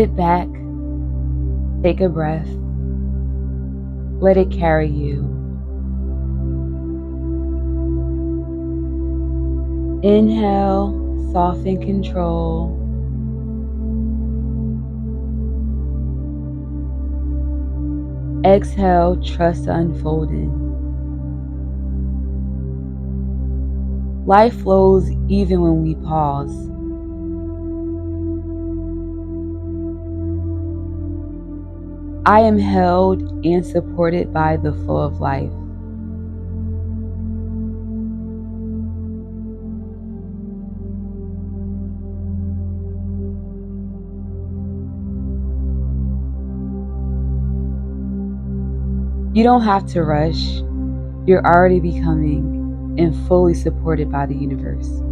Sit back, take a breath, let it carry you. Inhale, soften control. Exhale, trust the unfolding. Life flows even when we pause. I am held and supported by the flow of life. You don't have to rush. You're already becoming and fully supported by the universe.